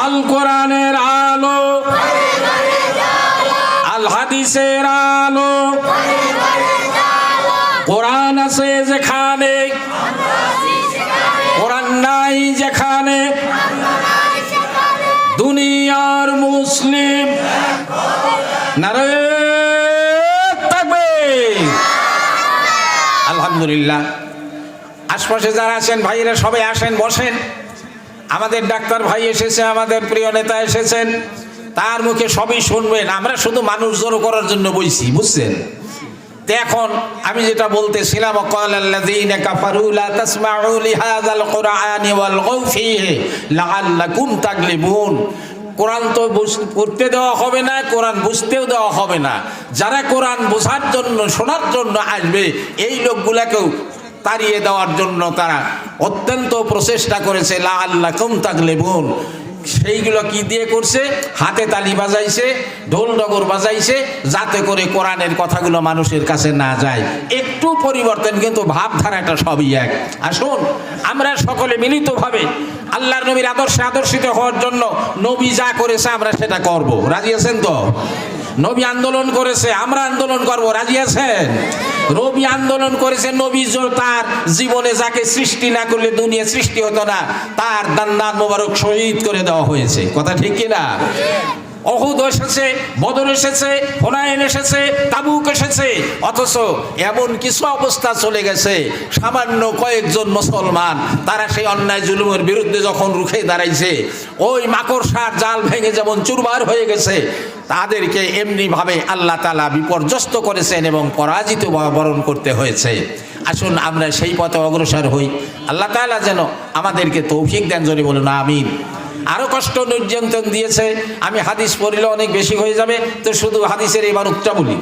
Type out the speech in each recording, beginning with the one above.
আল কোরআনের আলো, আল হাদিসের আলো। কোরআন আছে যেখানে, কোরআন নাই যেখানে, দুনিয়ার মুসলিম নারে তাকবীর। আলহামদুলিল্লাহ। আশপাশে যারা আছেন ভাইয়েরা সবাই আসেন, বসেন। আমাদের ডাক্তার ভাই এসেছে, আমাদের প্রিয় নেতা এসেছেন, তার মুখে সবই শুনবেন। আমরা শুধু মানুষ জড়ো করার জন্য বইছি, বুঝছেন? তো এখন আমি যেটা বলতেছিলাম, ওয়াকালাল্লাযীনা কাফারু লা তাসমাউ লিহাযাল কুরআনি ওয়ালগাউ ফীহি লাআল্লাকুম তাগলিবুন। কোরআন তো পড়তে দেওয়া হবে না, কোরআন বুঝতেও দেওয়া হবে না। যারা কোরআন বোঝার জন্য, শোনার জন্য আসবে, এই লোকগুলাকেও তাড়িয়ে দেওয়ার জন্য তারা অত্যন্ত প্রচেষ্টা করেছে। লাআল্লাকুম তাগলিবুন। সেইগুলো কি দিয়ে করছে? হাতে তালি বাজাইছে, ঢোল ডগর বাজাইছে, যাতে করে কোরআনের কথাগুলো মানুষের কাছে না যায়। একটু পরিবর্তন, কিন্তু ভাবধারাটা সবই এক। আসুন আমরা সকলে মিলিতভাবে আল্লাহর নবীর আদর্শে আদর্শিত হওয়ার জন্য নবী যা করেছে আমরা সেটা করব। রাজি আছেন তো? নবী আন্দোলন করেছে, আমরা আন্দোলন করব। রাজি আছেন? নবী আন্দোলন করেছে, নবী তার জীবনে যাকে সৃষ্টি না করলে দুনিয়া সৃষ্টি হতো না, তার দান্দান মোবারক শহীদ করে দেওয়া হয়েছে। কথা ঠিক কিনা? উহুদ এসেছে, বদর এসেছে, হুনাইন এসেছে, তাবুক এসেছে, অথচ এমন কিছু অবস্থা চলে গেছে, সামান্য কয়েকজন মুসলমান তারা সেই অন্যায় জুলুমের বিরুদ্ধে যখন রুখে দাঁড়াইছে, ওই মাকড়সার জাল ভেঙে যেমন চুরমার হয়ে গেছে, তাদেরকে এমনিভাবে আল্লাহ তাআলা বিপর্যস্ত করেছেন এবং পরাজিত বরণ করতে হয়েছে। আসুন আমরা সেই পথে অগ্রসর হই। আল্লাহ তাআলা যেন আমাদেরকে তৌফিক দেন, জোরে বলুন আমিন। আরো কষ্ট নির্যাতন দিয়েছে, আমি হাদিস পড়লে অনেক বেশি হয়ে যাবে, তো শুধু হাদিসের এবার উত্তর বলি,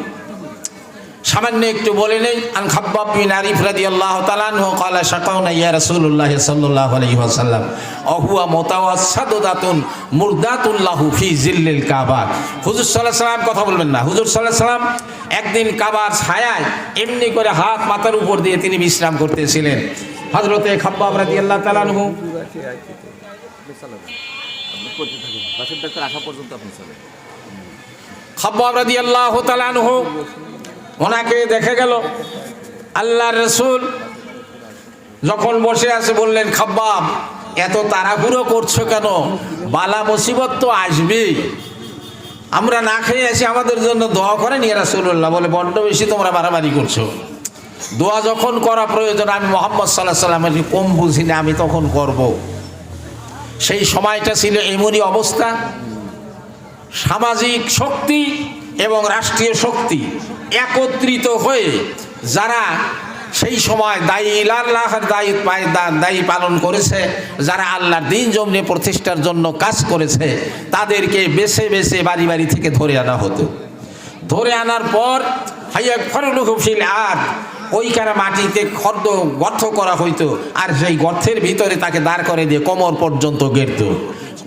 সামান্য একটু বলে নেই। আন খাব্বাব বিন আরিফ রাদিয়াল্লাহু তাআলা আনহু ক্বালা শাকাউনা ইয়া রাসূলুল্লাহ সাল্লাল্লাহু আলাইহি ওয়াসাল্লাম ওয়া হুয়া মুতাওয়াসসাদাতুন মুরদাতুন লাহু ফি জিল্লিল কাবা। হুজুর সাল্লাল্লাহু আলাইহি ওয়াসাল্লাম, কথা বলবেন না, হুজুর সাল্লাল্লাহু আলাইহি ওয়াসাল্লাম একদিন কাবার ছায়ায় এমনি করে হাত মাথার উপর দিয়ে তিনি বিশ্রাম করতেছিলেন। হযরতে খাব্বাব রাদিয়াল্লাহু তাআলা আনহু খাব্বাব রাদিয়াল্লাহু তাআলা আনহু ওনাকে দেখে গেল। আল্লাহর রাসূল যখন বসে আছে বললেন, খাব্বাব এত তাড়াহুড়ো করছো কেন? বালা মুসিবত তো আসবেই, আমরা না খেয়ে আছি, আমাদের জন্য দোয়া করেন ইয়া রাসূলুল্লাহ। বলে, বড্ড বেশি তোমরা বাড়াবাড়ি করছো, দোয়া যখন করা প্রয়োজন আমি মুহাম্মদ সাল্লাল্লাহু আলাইহি ওয়াসাল্লামের কম বুঝি না, আমি তখন করব। সেই সময়টা ছিল এমনই অবস্থা, সামাজিক শক্তি এবং রাষ্ট্রীয় শক্তি একত্রিত হয়ে যারা সেই সময় দায়ী পালন করেছে, যারা আল্লাহর দ্বীন জমিনে প্রতিষ্ঠার জন্য কাজ করেছে, তাদেরকে বেছে বেছে বাড়ি বাড়ি থেকে ধরে আনা হতো। ধরে আনার পর ওইখানে মাটিতে গর্ত করা হইতো, আর সেই গর্তের ভিতরে তাকে দাঁড় করে দিয়ে কোমর পর্যন্ত গেড়ত।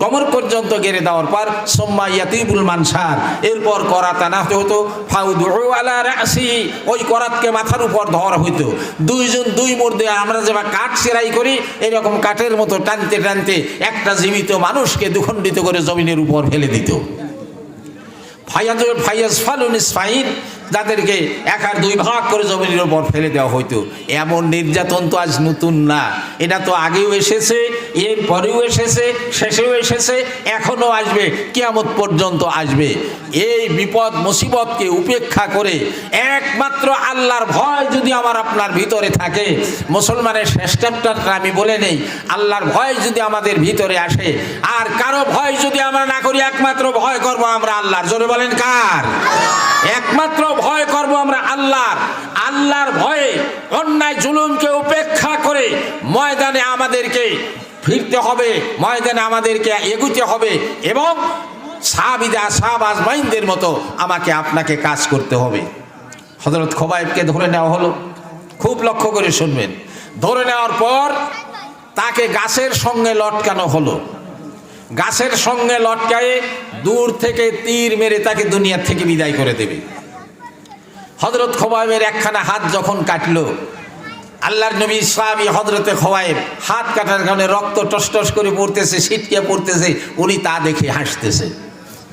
কোমর পর্যন্ত গেড়ে দেওয়ার পর সুম্মা ইয়াতিবুল মানসার, এরপর করাত আনাতে হতো। ফাউদু আলা রাসি, ওই করাতকে মাথার উপর ধরা হইতো। দুইজন দুই মধ্যে আমরা যেভাবে কাঠ সেরাই করি, এরকম কাঠের মতো টানতে টানতে একটা জীবিত মানুষকে দুখণ্ডিত করে জমিনের উপর ফেলে দিত। ফায়াজ ফালুন ইসফাইন, যাদেরকে এক আর দুই ভাগ করে জমিনের উপর ফেলে দেওয়া হইতো। এমন নির্যাতন তো আজ নতুন না, এটা তো আগেও এসেছে, এরপরেও এসেছে, শেষেও এসেছে, এখনো আসবে, কিয়ামত পর্যন্ত আসবে। এই বিপদ মুসিবতকে উপেক্ষা করে একমাত্র আল্লাহর ভয় যদি আমার আপনার ভিতরে থাকে, মুসলমানের শেষ চ্যাপ্টারটা আমি বলে নেই, আল্লাহর ভয় যদি আমাদের ভিতরে আসে, আর কারো ভয় যদি আমরা না করি, একমাত্র ভয় করবো আমরা আল্লাহর। জোরে বলেন কার? একমাত্র ভয় করব আমরা আল্লাহর। আল্লাহর ভয়ে অন্যায় জুলুমকে উপেক্ষা করে ময়দানে আমাদেরকে ফিরতে হবে, ময়দানে আমাদেরকে এগুতে হবে, এবং সাহাব আজমাইনদের মতো আমাকে আপনাকে কাজ করতে হবে। হযরত খোবাইবকে ধরে নেওয়া হলো, খুব লক্ষ্য করে শুনবেন। ধরে নেওয়ার পর তাকে গাছের সঙ্গে লটকানো হলো। গাছের সঙ্গে লটকায়ে দূর থেকে তীর মেরে তাকে দুনিয়া থেকে বিদায় করে দেবে। হযরত খোবাইবের একখানা হাত যখন কাটলো, আল্লাহর নবী সাহাবী হযরতে খোবাইব হাত কাটার কারণে রক্ত টস করে পড়তেছে, ছিটকে পড়তেছে, উনি তা দেখে হাসতেছে।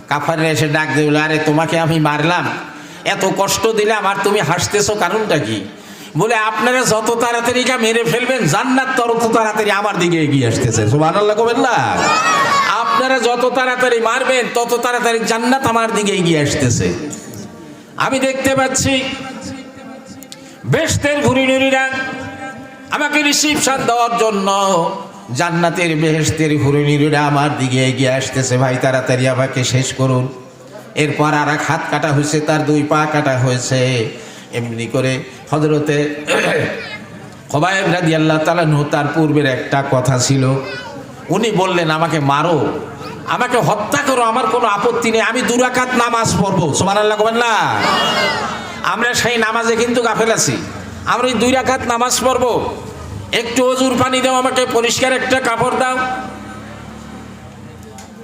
কাফেররা এসে ডাক দিয়ে বলে, আরে তোমাকে আমি মারলাম, এত কষ্ট দিলাম, আর তুমি হাসতেছো, কারণটা কি? বলে, আপনারা যত তাড়াতাড়ি মেরে ফেলবেন জান্নাত তত তাড়াতাড়ি আমার দিকে এগিয়ে আসতেছে। সুবহানাল্লাহ কবেন না? আপনারা যত তাড়াতাড়ি মারবেন তত তাড়াতাড়ি জান্নাত আমার দিকে এগিয়ে আসতেছে। আমি দেখতে পাচ্ছি বেহেশতের হুরিনুরিরা আমাকে রিসিপশন দেওয়ার জন্য জান্নাতের বেহেশতের হুরিনুরিরা আমার দিকে এগিয়ে আসতেছে। ভাই তাড়াতাড়ি আমাকে শেষ করুন। এরপর আর এক হাত কাটা হয়েছে, তার 2 পা কাটা হয়েছে। এমনি করে হযরতে খোবাইব রাদিয়াল্লাহু তাআলা আনহু, তার পূর্বের একটা কথা ছিল, উনি বললেন, আমাকে মারো, আমাকে হত্যা করো, আমার কোনো আপত্তি নেই, আমি 2 রাকাত নামাজ পড়বো। সুবহানাল্লাহ কবেন না? আমরা সেই নামাজে কিন্তু গাফেল আছি। আমরা 2 রাকাত নামাজ পড়বো, একটু ওজুর পানি দাও, আমাকে পরিষ্কার একটা কাপড় দাও।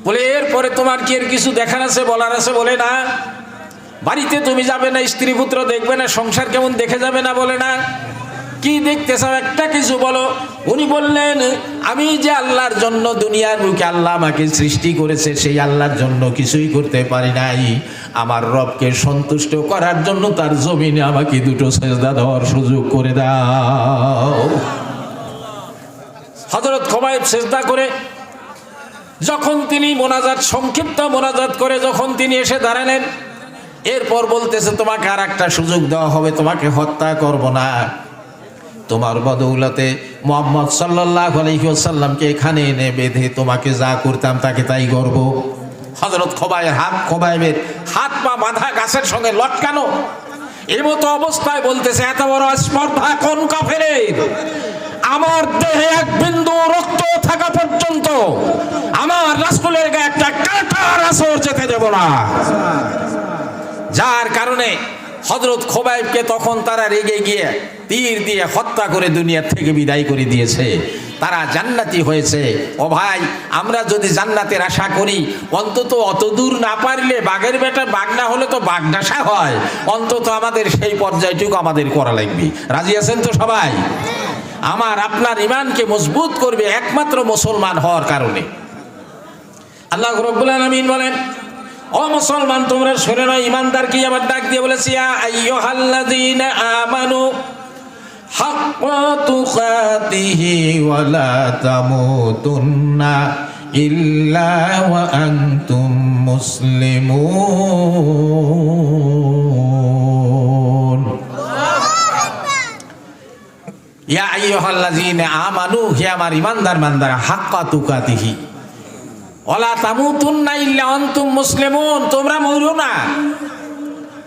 বলে, এরপরে তোমার কি এর কিছু দেখার আছে, বলার আছে? বলে, না। বাড়িতে তুমি যাবে না, স্ত্রী পুত্র দেখবে না, সংসার কেমন দেখে যাবে না? বলে, না। কি দেখতে চাও, একটা কিছু বলো। উনি বললেন, আমি যে আল্লাহর জন্য দুনিয়ার বুকে আল্লাহ আমাকে সৃষ্টি করেছে, সেই আল্লাহর জন্য কিছুই করতে পারি নাই। আমার রবকে সন্তুষ্ট করার জন্য তার জমিনে আমাকে 2টো সেজদা দেওয়ার সুযোগ করে দাও। হযরত খোবাইব সেজদা করে যখন তিনি মোনাজাত, সংক্ষিপ্ত মোনাজাত করে যখন তিনি এসে দাঁড়ালেন, এরপর বলতেছে, তোমাকে আর একটা সুযোগ দেওয়া হবে, তোমাকে হত্যা করব না, তোমার বদৌলতে মুহাম্মদ সাল্লাল্লাহু আলাইহি ওয়াসাল্লামকে এখানে এনে বেঁধে তোমাকে যা করতাম তাকে তাই করব। হযরত খোবাইবের হাত পা বাঁধা, গাছের সঙ্গে লটকানো, এই মতো অবস্থায় বলতেছে, এত বড় স্পর্ধা কোন কাফেরের? আমার দেহে 1 বিন্দু রক্ত থাকা পর্যন্ত আমার রাসূলের গায়ে একটা কাঁটার আঁচড় যেতে দেব না। যার কারণে হযরত খোবাইবকে তখন তারা রেগে গিয়ে তীর দিয়ে হত্যা করে দুনিয়া থেকে বিদায় করে দিয়েছে। তারা জান্নাতি হয়েছে। ও ভাই, আমরা যদি জান্নাতের আশা করি, অন্তত অত দূর না পারলে, বাঘের বেটা বাঘ না হলে তো বাঘডাসা হয়, অন্তত আমাদের সেই পর্যায়টুকু আমাদের করা লাগবে। রাজি আছেন তো সবাই? আমার আপনার ঈমানকে মজবুত করবে একমাত্র মুসলমান হওয়ার কারণে। আল্লাহ রাব্বুল আলামিন বলেন, ও মুসলমান, তোমরা শুনে নাও, ঈমানদার কি আবার ডাক দিয়ে বলেছি, ইয়া আইয়ুহাল্লাযীনা আমানু হাক্কা তুকাতিহি ওয়া লা তামুতুন্না ইল্লা ওয়া আনতুম মুসলিমুন। ইয়া আইয়ুহাল্লাযীনা আমানু, হে আমার ঈমানদার বান্দারা, হাক্কা তুকাতিহি ওয়ালা তামুতুন্না ইল্লা আনতুম মুসলিমুন, তোমরা মরো না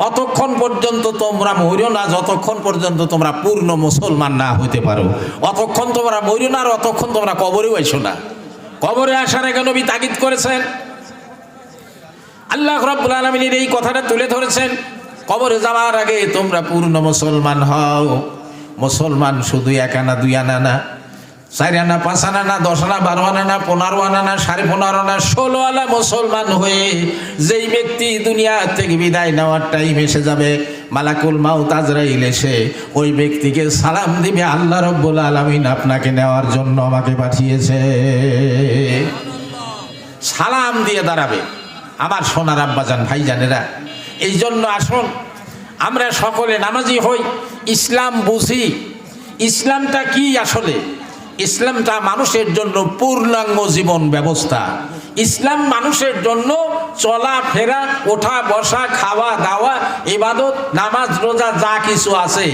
অতক্ষণ পর্যন্ত, তোমরা মরো না যতক্ষণ পর্যন্ত তোমরা পূর্ণ মুসলমান না হইতে পারো, অতক্ষণ তোমরা মরো না, আর অতক্ষণ তোমরা কবরেও আইসো না। কবরে আসার আগে নবী তাগিদ করেছেন। আল্লাহ রাব্বুল আলামিনের এই কথাটা তুলে ধরেছেন, কবরে যাওয়ার আগে তোমরা পূর্ণ মুসলমান হও। মুসলমান শুধু 1 আনা 2 আনা না, 4 আনা 5 আনা না, 10 আনা 12 আনা না, 15 আনা না, 15.5 আনা, 16 আনা মুসলমান হয়ে যেই ব্যক্তি দুনিয়া থেকে বিদায় নেওয়ার টাইম এসে যাবে, মালাকুল মাউত আজরাইল এসে ওই ব্যক্তিকে সালাম দিবে, আল্লাহ রাব্বুল আলামিন আপনাকে নেওয়ার জন্য আমাকে পাঠিয়েছে। সালাম দিয়ে দাঁড়াবে। আমার সোনার আব্বাজান ভাইজানেরা, এই জন্য আসুন আমরা সকলে নামাজি হই, ইসলাম বুঝি। ইসলামটা কি আসলে? ইসলামটা মানুষের জন্য পূর্ণাঙ্গ জীবন ব্যবস্থা। ইসলাম মানুষের জন্য চলাফেরা, ওঠা বসা, খাওয়া দাওয়া, ইবাদত, নামাজ, রোজা যা কিছু আছে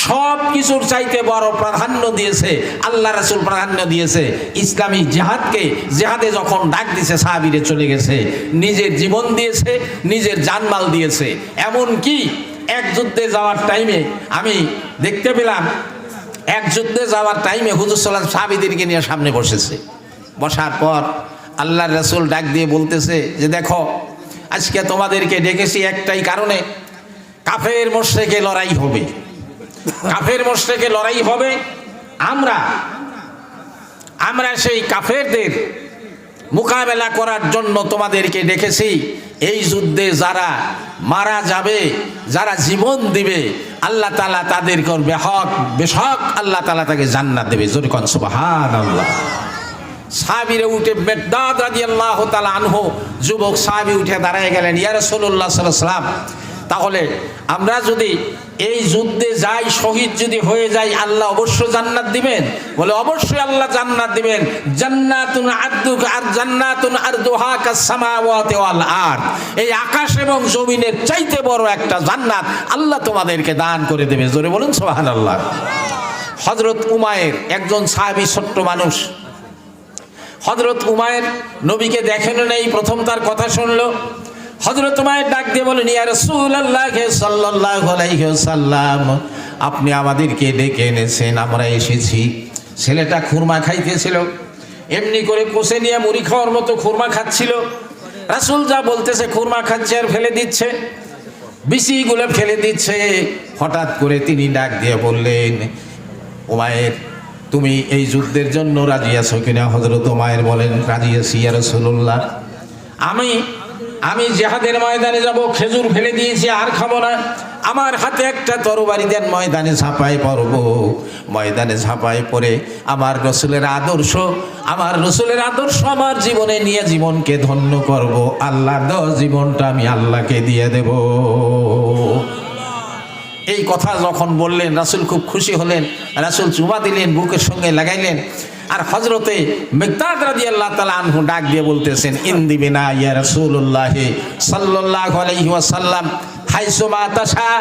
সব কিছুর চাইতে বড় প্রাধান্য দিয়েছে আল্লাহ রাসূল, প্রাধান্য দিয়েছে ইসলামী জিহাদকে। জিহাদে যখন ডাক দিয়েছে, সাহাবীরা চলে গেছে, নিজের জীবন দিয়েছে, নিজের জানমাল দিয়েছে। এমন কি এক যুদ্ধে যাওয়ার টাইমে আমি দেখতে পেলাম, এক যুদ্ধে যাওয়ার টাইমে হুজুর সাল্লাল্লাহু আলাইহি ওয়াসাল্লাম সাহাবীদেরকে নিয়ে সামনে বসেছে। বসার পর আল্লাহর রাসূল ডাক দিয়ে বলতেছে যে, দেখো আজকে তোমাদেরকে ডেকেছি একটাই কারণে, কাফের মুশরিকের লড়াই হবে, কাফের মুশরিকের লড়াই হবে। আমরা সেই কাফেরদের মোকাবেলা করার জন্য তোমাদেরকে ডেকেছি। এই যুদ্ধে যারা মারা যাবে, যারা জীবন দিবে, আল্লাহ তাআলা তাদের করবে হক বেশক আল্লাহ তাআলা তাকে জান্নাত দেবে। জোরে কোন সুবহানাল্লাহ। সাহাবীরা উঠে মিকদাদ রাদিয়াল্লাহু তাআলা আনহু যুবক সাহাবী উঠে দাঁড়ায় গেলেন, ইয়া রাসূলুল্লাহ সাল্লাল্লাহু আলাইহি ওয়াসাল্লাম, তাহলে আমরা যদি এই যুদ্ধে যাই, শহীদ যদি হয়ে যাই, আল্লাহ অবশ্যই জান্নাত দিবেন? বলে অবশ্যই আল্লাহ জান্নাত দিবেন। জান্নাতুন আরদুহা কাস-সামাওয়াতি ওয়াল আরদ, এই আকাশ এবং জমিনের চাইতে বড় একটা জান্নাত আল্লাহ তোমাদেরকে দান করে দেবে। জোরে বলুন সুবহানাল্লাহ। হযরত উমায়ের একজন সাহাবী, ছোট্ট মানুষ। হযরত উমায়ের নবীকে দেখেন নাই, প্রথম তার কথা শুনলো। হযরত উমায়ের ডাক দিয়ে বলেন, ইয়া রাসূলুল্লাহ সাল্লাল্লাহু আলাইহি ওয়াসাল্লাম, আপনি আমাদেরকে ডেকে এনেছেন, আমরা এসেছি। ছেলেটা খুরমা খাইতেছিল, এমনি করে কোষে নিয়ে মুড়ি খাওয়ার মতো খুরমা খাচ্ছিল। রাসূল যা বলতেছে খুরমা খাচ্ছে আর ফেলে দিচ্ছে, বিচিগুলো ফেলে দিচ্ছে। হঠাৎ করে তিনি ডাক দিয়ে বললেন, উমায়ের, তুমি এই যুদ্ধের জন্য রাজি আছো কিনা? হযরত উমায়ের বলেন, রাজি আছি ইয়া রাসূলুল্লাহ। আমি জিহাদের ময়দানে যাব, খেজুর ফেলে দিয়েছি, আর খাবো না। আমার হাতে একটা তরবারি দেন, ময়দানে ঝাঁপায় পড়ব। ময়দানে ঝাঁপায় পড়ে আমার রসুলের আদর্শ আমার জীবনে নিয়ে জীবনকে ধন্য করব। আল্লাহর দেওয়া জীবনটা আমি আল্লাহকে দিয়ে দেব। এই কথা যখন বললেন, রাসূল খুব খুশি হলেন। রাসূল চুমা দিলেন, বুকের সঙ্গে লাগাইলেন। আর হযরতে মিকদাদ রাদিয়াল্লাহু তাআলা আনহু ডাক দিয়ে বলতেছেন, ইন্দি বিনা ইয়া রাসূলুল্লাহ সাল্লাল্লাহু আলাইহি ওয়াসাল্লাম হাইসুমা তাশা,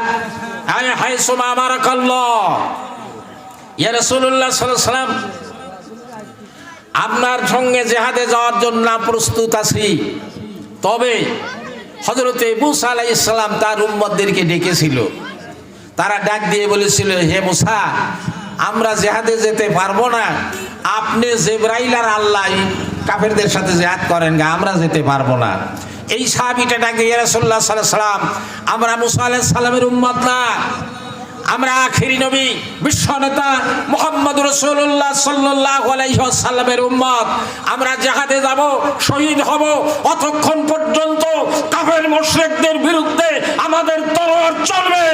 আয় হাইসুমা আমারাকাল্লাহ। ইয়া রাসূলুল্লাহ সাল্লাল্লাহু আলাইহি ওয়াসাল্লাম, আপনার সঙ্গে জিহাদে যাওয়ার জন্য প্রস্তুত আছি। তবে হযরতে মুসা আলাইহিস সালাম তার উম্মতদেরকে ডেকেছিল। তারা ডাক দিয়ে বলেছিল, হে মুসা, আমরা জিহাদে যেতে পারবো না, আপনি জিবরাইল আর আল্লাহ কাফেরদের সাথে জিহাদ করেন গা, আমরা যেতে পারবো না। এই সাহাবীটা ডাক দিয়ে, ইয়া রাসূলুল্লাহ সাল্লাল্লাহু আলাইহি ওয়াসাল্লাম, আমরা মুসা আলাইহিস সালামের উম্মত না, আমরা আখেরি নবী বিশ্ব নেতা মুহাম্মদুর রাসূলুল্লাহ সাল্লাল্লাহু আলাইহি ওয়াসাল্লামের উম্মত। আমরা জিহাদে যাব, শহীদ হব, অতক্ষণ পর্যন্ত কাফের মুশরিকদের বিরুদ্ধে আমাদের তরবারি চলবে।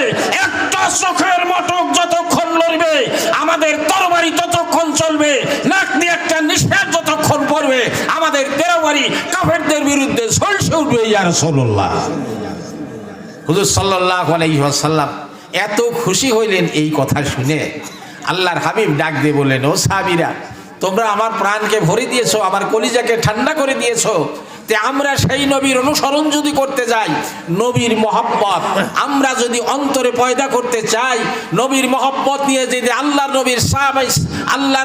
একটা চোখের মটক যতক্ষণ লড়বে আমাদের তরবারি ততক্ষণ চলবে। নাক দিয়ে একটা নিঃশ্বাস যতক্ষণ পড়বে আমাদের তরবারি কাফেরদের বিরুদ্ধে ঝলসে উঠবে। ইয়া রাসূলুল্লাহ, হুজুর সাল্লাল্লাহু আলাইহি ওয়াসাল্লাম এত খুশি হইলেন এই কথা শুনে। আল্লাহর হাবিব ডাক দিয়ে বললেন, ও সাহাবীরা, তোমরা আমার প্রাণকে ভরে দিয়েছো, আমার কলিজাকে ঠান্ডা করে দিয়েছো। তে আমরা সেই নবীর অনুসরণ যদি করতে যাই, নবীর মহব্বত আমরা যদি অন্তরে পয়দা করতে চাই, নবীর মহব্বত নিয়ে যদি আল্লাহর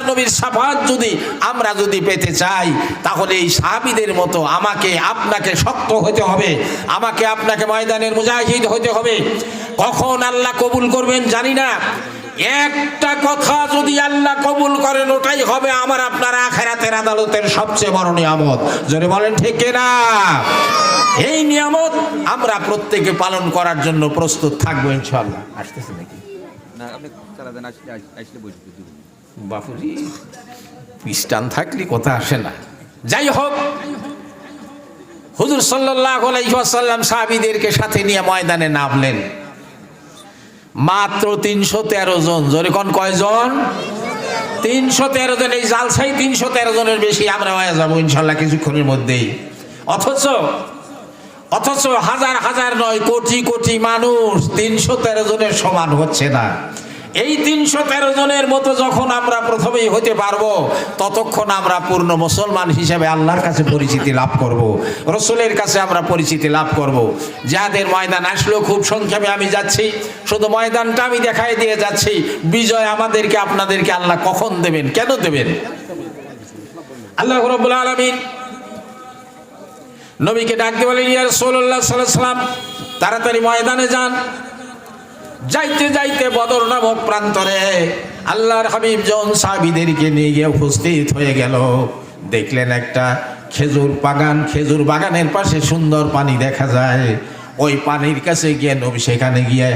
নবীর সাফাত যদি আমরা যদি পেতে চাই, তাহলে এই সাহাবীদের মতো আমাকে আপনাকে শক্ত হতে হবে, আমাকে আপনাকে ময়দানের মুজাহিদ হতে হবে। কখন আল্লাহ কবুল করবেন জানি না, একটা কথা যদি আল্লাহ কবুল করেন ওটাই হবে আমার আপনার আখিরাতের আদালতের সবচেয়ে বড় নিয়ামত। জোরে বলেন ঠিক না? এই নিয়ামত আমরা প্রত্যেকে পালন করার জন্য প্রস্তুত থাকবো ইনশাআল্লাহ। আসতেছে নাকি না? আপনি চালা দেন, আসলে বসে দিব। বাপুজি পিস্টান থাকলে কথা আসে না। যাই হোক, হুজুর সাল্লাল্লাহু আলাইহি ওয়াসাল্লাম সাহাবীদেরকে সাথে নিয়ে ময়দানে নামলেন। মাত্র 313 জন। জোরে কোন কয়জন? 313 জন। এই জালসাই 313 জনের বেশি আমরা হয়ে যাবো ইনশাল্লাহ কিছুক্ষণের মধ্যেই। অথচ হাজার হাজার নয়, কোটি কোটি মানুষ 313 জনের সমান হচ্ছে না। এই 313 জনের মতো যখন আমরা প্রথমেই হতে পারবো, ততক্ষণ আমরা পূর্ণ মুসলমান হিসেবে আল্লাহর কাছে পরিচিতি লাভ করব, রসুলের কাছে আমরা পরিচিতি লাভ করব। যাদের ময়দান আসলো, খুব সংক্ষেপে আমি যাচ্ছি, শুধু ময়দানটা আমি দেখাই দিয়ে যাচ্ছি। বিজয় আমাদেরকে আপনাদেরকে আল্লাহ কখন দেবেন, কেন দেবেন? আল্লাহ রাব্বুল আলামিন নবীকে ডাক দিয়ে বলেন, ইয়া রাসূলুল্লাহ সাল্লাল্লাহু আলাইহি ওয়াসাল্লাম, তাড়াতাড়ি ময়দানে যান। যাইতে যাইতে বদর নামক প্রান্তরে আল্লাহর হাবিব জন সাহাবীদেরকে নিয়ে গিয়ে উপস্থিত হয়ে গেল। দেখলেন একটা খেজুর বাগান, খেজুর বাগানের পাশে সুন্দর পানি দেখা যায়। ওই পানির কাছে গিয়ে নবী সেখানে গিয়ে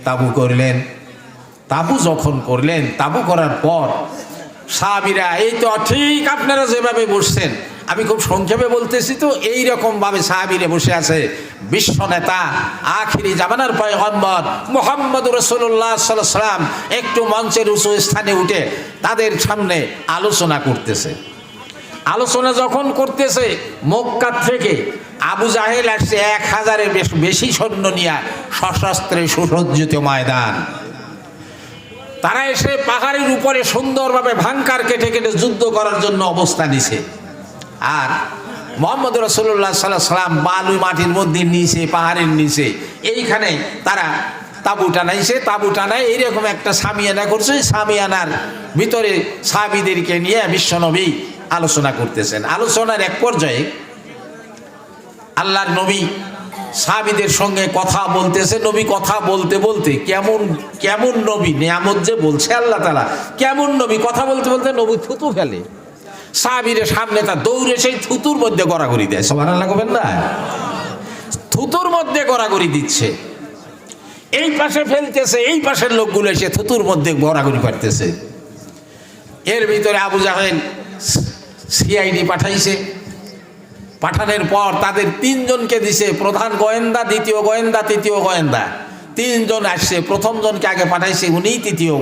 তাবু করলেন। তাবু যখন করলেন, তাবু করার পর সাহাবীরা, এই তো ঠিক আপনারা যেভাবে বসছেন আমি খুব সংক্ষেপে বলতেছি, তো এইরকমভাবে সাহাবীরা বসে আছে। বিশ্ব নেতা আখিরি জামানার পয়গম্বর মুহাম্মদ রাসূলুল্লাহ সাল্লাল্লাহু আলাইহি ওয়াসাল্লাম একটু মঞ্চের উঁচু স্থানে উঠে তাদের সামনে আলোচনা করতেছে। আলোচনা যখন করতেছে, মক্কা থেকে আবু জাহেল আসছে 1000-এর বেশি সৈন্য নিয়ে, সশস্ত্রে সুসজ্জিত ময়দান। তারা এসে পাহাড়ের উপরে সুন্দরভাবে ভাঙ্কার কেটে কেটে যুদ্ধ করার জন্য অবস্থা নিছে। আর মুহাম্মদ রাসূলুল্লাহ সাল্লাল্লাহু আলাইহি ওয়াসাল্লাম বালু মাটির মধ্যে নিচে, পাহাড়ের নিচে এইখানে তারা তাঁবু টানাইছে। তাঁবু টানায় এইরকম একটা সামিয়ানা করছে। সামিয়ানার ভিতরে সাহাবীদেরকে নিয়ে বিশ্বনবী আলোচনা করতেছেন। আলোচনার এক পর্যায়ে আল্লাহর নবী সাহাবীদের সঙ্গে কথা বলতেছে। নবী কথা বলতে বলতে কেমন কেমন নবী, নিয়ামত যে বলছে আল্লাহ তাআলা, কেমন নবী কথা বলতে বলতে নবী থুতু ফেলে। সাহাবীদের সামনে তা দৌড়ে সেই থুতুর মধ্যে গড়াগড়ি দেয়। সুবহানাল্লাহ কবেন না? থুতুর মধ্যে গড়াগড়ি দিচ্ছে, এই পাশে ফেলতেছে, এই পাশের লোকগুলো এসে থুতুর মধ্যে গড়াগড়ি পারতেছে। এর ভিতরে আবু জাহেল সিআইডি পাঠাইছে। পাঠানোর পর তাদের 3 জনকে দিছে, প্রধান গোয়েন্দা, দ্বিতীয় গোয়েন্দা, তৃতীয় গোয়েন্দা। 3 জন আসছে। প্রথম জনকে আগে পাঠাইছে, উনিই তৃতীয়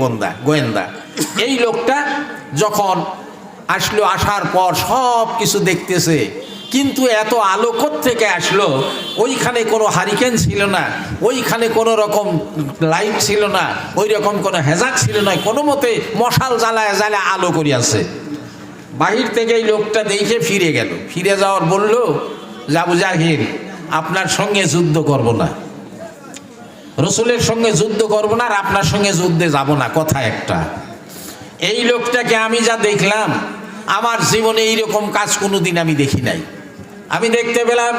গোয়েন্দা। এই লোকটা যখন আসলো, আসার পর সব কিছু দেখতেছে, কিন্তু এত আলো থেকে আসলো? ওইখানে কোনো হারিকেন ছিল না, ওইখানে কোনো রকম লাইট ছিল না, ওই রকম কোনো হেজাক ছিল না, কোনো মতে মশাল জ্বালায় জ্বালায় আলো করিয়াছে। বাহির থেকে এই লোকটা দেখে ফিরে গেল। ফিরে যাওয়ার বলল যে আবু জাহেল, আপনার সঙ্গে যুদ্ধ করব না, রসুলের সঙ্গে যুদ্ধ করব না, আর আপনার সঙ্গে যুদ্ধে যাব না, কথা একটা। এই লোকটাকে আমি যা দেখলাম, আমার জীবনে এইরকম কাজ কোনোদিন আমি দেখি নাই। আমি দেখতে পেলাম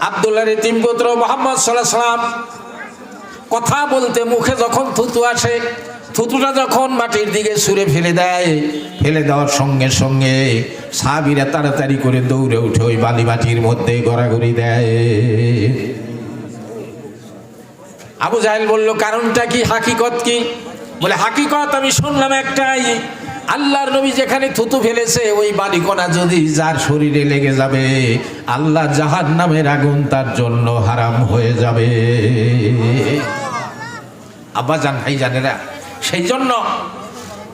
আব্দুল্লাহর এতিম পুত্র মুহাম্মদ সাল্লাল্লাহু আলাইহি ওয়াসাল্লাম কথা বলতে মুখে যখন থুতু আসে, থুতুটা যখন মাটির দিকে ছুঁড়ে ফেলে দেয়, ফেলে দেওয়ার সঙ্গে সঙ্গে সাহাবীরা তাড়াতাড়ি করে দৌড়ে উঠে ওই বালি মাটির মধ্যে গড়াগড়ি দেয়। আবু জাহেল বলল, কারণটা কি, হাকিকত কি? বলে, হাকিকত আমি শুনলাম একটাই, আল্লাহর নবী যেখানে থুতু ফেলেছে ওই বালিকণা যদি যার শরীরে লেগে যাবে, আল্লাহ জাহান্নামের আগুন তার জন্য হারাম হয়ে যাবে। আব্বা জান, ভাই জানেরা, সেই জন্য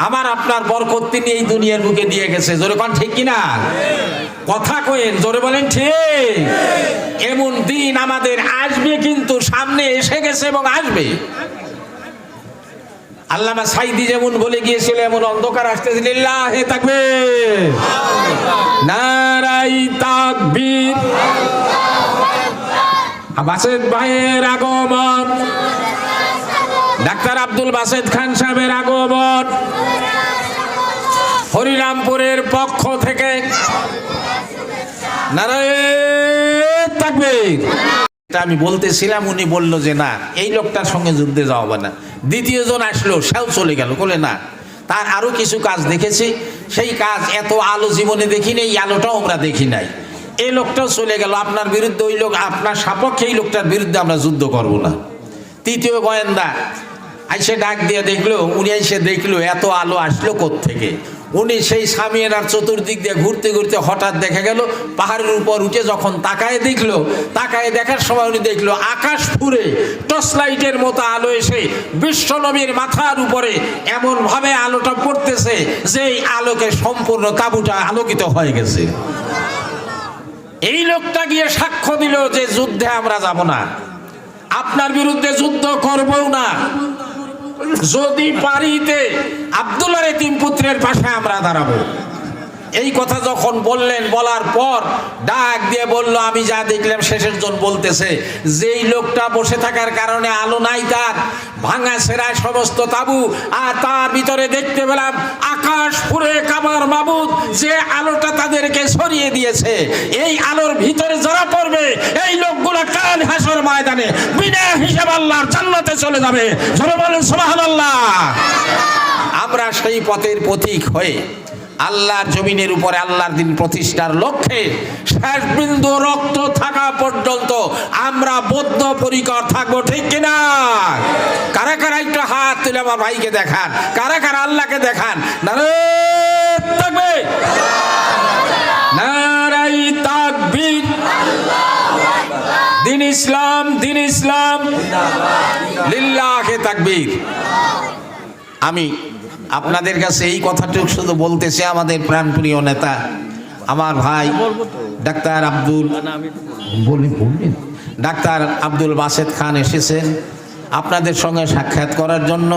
আমার আপনার বরকত তিনি এই দুনিয়ার বুকে দিয়ে গেছে। জোরে কোন ঠিক কিনা? কথা কইেন, জোরে বলেন ঠিক। এমন দিন আমাদের আসবে, কিন্তু সামনে এসে গেছে এবং আসবে। আল্লামা সাইদি যেমন বলে গিয়েছিল, এমন অন্ধকার আসতেছে। লিল্লাহি তাকবীর, নারায়ে তাকবীর। বাসেদ ভাইয়ের আগমন, ডাক্তার আব্দুল বাসেদ খান সাহেবের আগমন, হরিরামপুরের পক্ষ থেকে নারায়ে তাকবীর। আমি বলতেছিলাম, উনি বলল যে না, এই লোকটার সঙ্গে যুদ্ধে যাওয়া না। দ্বিতীয় জন আসলো, সেও চলে গেল। বলে না, তার আরো কিছু কাজ দেখেছি, সেই কাজ এত আলো জীবনে দেখি নাই, এই আলোটাও আমরা দেখি নাই। এই লোকটাও চলে গেল। আপনার বিরুদ্ধে ওই লোক, আপনার সাপেক্ষে এই লোকটার বিরুদ্ধে আমরা যুদ্ধ করব না। তৃতীয় গোয়েন্দা আইসে ডাক দিয়ে দেখলো, উনি এসে দেখলো এত আলো আসলো কোত্থেকে। উনি সেই সামিয়ানার চতুর্দিক দিয়ে ঘুরতে ঘুরতে হঠাৎ দেখা গেল পাহাড়ের উপর উঠে যখন তাকায় দেখলো, তাকায় দেখার সময় উনি দেখলো আকাশ ফুরে টর্চ লাইটের মতো আলো এসে বিশ্বনবীর মাথার উপরে এমন ভাবে আলোটা পড়তেছে যে এই আলোকে সম্পূর্ণ তাঁবুটা আলোকিত হয়ে গেছে। এই লোকটা গিয়ে সাক্ষ্য দিল যে যুদ্ধে আমরা যাব না, আপনার বিরুদ্ধে যুদ্ধ করবও না, যদি পারিতে আব্দুল্লাহর এতিম পুত্রের পাশে আমরা দাঁড়াবো। এই কথা যখন বললেন, বলার পর ডাক দিয়ে বলল, আমি যা দেখলাম শেষের জন বলতেছে যেই লোকটা বসে থাকার কারণে আলো নাই, তার ভাঙা ছেঁড়া সমস্ত তাঁবু, আর তার ভিতরে দেখতে পেলাম আকাশ ফুরে কাবার মাবুদ যে আলোটা তাদেরকে ছড়িয়ে দিয়েছে, এই আলোর ভিতরে যারা পড়বে এই লোকগুলো কাল হাসর ময়দানে বিনা হিসাব আল্লাহর জান্নাতে চলে যাবে। জোরে বলেন সুবহানাল্লাহ। আমরা সেই পথের পথিক হয়ে আল্লাহর জমিনের উপরে আল্লাহর দিন প্রতিষ্ঠার লক্ষ্যে শেষ বিন্দু রক্ত থাকা পর্যন্ত আমরা বদ্ধপরিকর থাকবো, ঠিক কিনা? কারা কারা একটু হাত তুলে আমার ভাইকে দেখান, কারা কারা আল্লাহকে দেখান। নারে তাকবীর। ইসলাম, দিন ইসলাম, লিল্লাহে তাকবীর। আমি আপনাদের কাছে এই কথাটুকু শুধু বলতেছি, আমাদের প্রাণপ্রিয় নেতা আমার ভাই ডাক্তার ডাক্তার আব্দুল বাসেত খান এসেছেন আপনাদের সঙ্গে সাক্ষাৎ করার জন্য।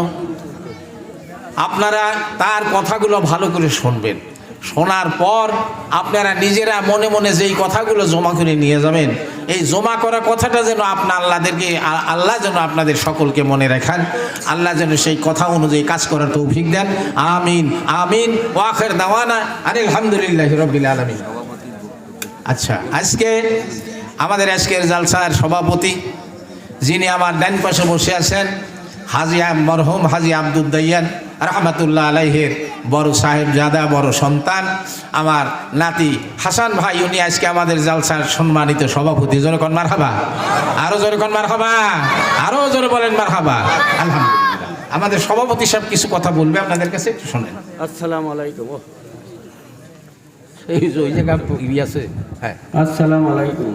আপনারা তার কথাগুলো ভালো করে শুনবেন, শোনার পর আপনারা নিজেরা মনে মনে যেই কথাগুলো জমা করে নিয়ে যাবেন, এই জমা করা কথাটা যেন আল্লাহ যেন আপনাদের সকলকে মনে রাখেন, আল্লাহ যেন সেই কথা অনুযায়ী কাজ করার তৌফিক দেন। আমিন আমিন। ওয়া আখির দাওয়ানা আলহামদুলিল্লাহি রাব্বিল আলামিন। আচ্ছা, আমাদের আজকের জালসার সভাপতি যিনি আমার ডান পাশে বসে আছেন, মরহুম হাজী আব্দুল দাইয়ান রহমাতুল্লাহ আলাইহির বড় সাহেবজাদা, বড় সন্তান আমার নাতি হাসান ভাই, উনি আজকে আমাদের জালসার সম্মানিত সভাপতি। জোরে কোন মারহাবা, আরো জোরে কোন মারহাবা, আরো জোরে বলেন মারহাবা। আলহামদুলিল্লাহ। আমাদের সভাপতি সাহেব কিছু কথা বলবে আপনাদের কাছে, একটু শোনেন। আসসালামু আলাইকুম। এই যে ওই জায়গা আছে, হ্যাঁ, আসসালামু আলাইকুম।